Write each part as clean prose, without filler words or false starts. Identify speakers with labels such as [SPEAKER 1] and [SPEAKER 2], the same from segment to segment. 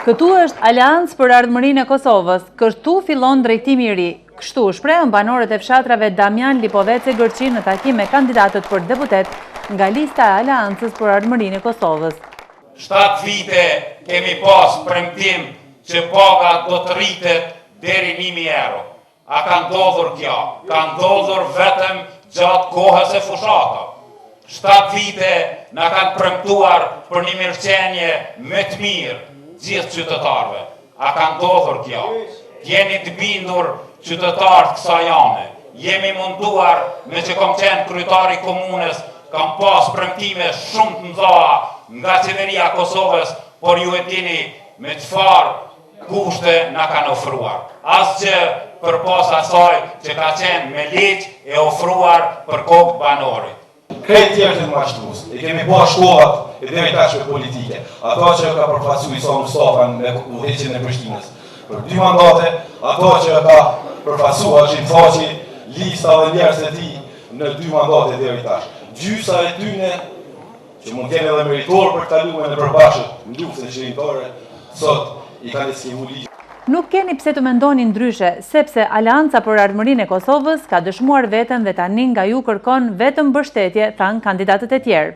[SPEAKER 1] Këtu është Aleancë për Ardhmërinë e Kosovës, këtu fillon drejtimi i ri. Kështu shprehën banorët e fshatrave Damian Lipovec e Gërçin në takim me kandidatët për deputet nga lista e Aleancës për Ardhmërinë e Kosovës.
[SPEAKER 2] 7 vite kemi pas premtim që paga do të rritet deri 1.000 euro. A ka ndodhur kjo? Ka ndodhur vetëm gjatë kohës e fushata. 7 vite na kanë premtuar për një mirëqenie më të mirë gjithë qytetarëve. A ka ndodhur kjo? Jeni të bindur qytetarët kësaj jane. Jemi munduar, me që kom qenë kryetari komunës, kam pas premtime shumë të mëdha nga qeveria Kosovës, por ju e dini me çfarë kushte na kanë ofruar. Asgjë përpas asaj që ka qenë me ligj e ofruar për kokë banorit.
[SPEAKER 3] Krejt tjerë të mashtrus, e kemi ba shkollat e drejtashme politike, ato që ka përfacu Isa Mustafa me udhëheqjen e Prishtinës. Për 2 mandate, ato që ka përfacu Hashim Thaçi, lista dhe njerëz e tij në 2 mandate deri tash. Gjysa e tyne, që mund t'jenë edhe meritor për të kaluar në përbashkët në luftën qeveritare, sot i kanë skevu ligj.
[SPEAKER 1] Nuk keni pse të mendoni ndryshe, sepse Aleanca për Ardhmërinë e Kosovës ka dëshmuar veten dhe tani nga ju kërkon vetëm mbështetje, thanë kandidatët e tjerë.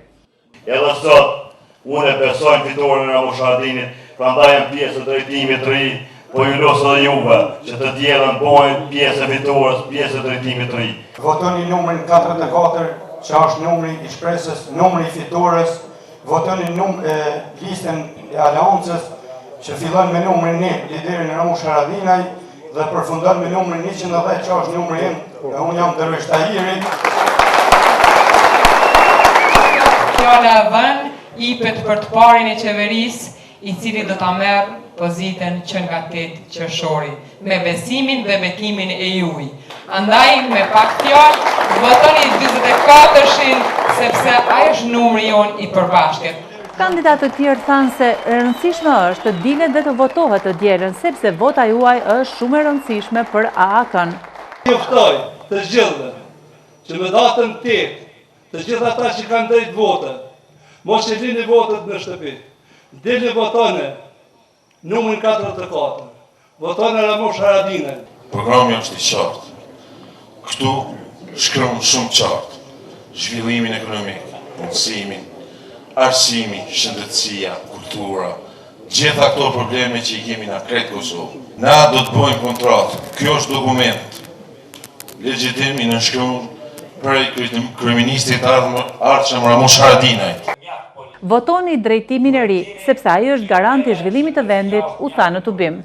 [SPEAKER 4] Edhe sot, unë e besoj në fitoren e Ramush Haradinit, prandaj jam pjesë të drejtimit të ri, po ju los edhe juve, që të tjerën bojnë pjesë e fitores, pjesë e drejtimit të ri.
[SPEAKER 5] Votoni numrin 44, që është numri i shpresës, numri i fitores, votoni listën e Aleancës, që fillon me numrin 1, liderin Ramush Haradinaj, dhe përfundon me numrin 110, që është numri im, dhe unë jam Dervish Tahiri.
[SPEAKER 6] Fjala vën ipet për të parin e qeverisë, i cili do ta merr pozitën që nga 8 qershori, me besimin dhe bekimin e juaj. Andaj me pak fjalë, votoni 44-shin, sepse ai është numri jon i përbashkët.
[SPEAKER 1] Kandidatët tjerë thanë se rëndësishme është të dilet dhe të votohet të dielën, sepse vota juaj është shumë e rëndësishme për AAK-n.
[SPEAKER 7] Juftoj të gjithë që me datën 8, të gjithë ata që kanë drejt vote, mos e lini votet në shtëpi. Dini votone numrin 44. Votone Ramush Haradinaj.
[SPEAKER 8] Programi është i qartë. Këtu shkruan shumë qartë. Zhvillimin ekonomik, punësimin, arsimi, shëndetësia, kultura, gjitha këto probleme që i kemi na krejt Kosovë. Na do të bëjmë kontratë. Kjo është dokument legjitim i nënshkruar për kryeministit ardhshëm Ramush Haradinaj.
[SPEAKER 1] Votoni drejtimin e ri, sepse ai është garant i zhvillimit të vendit, u tha në tubim.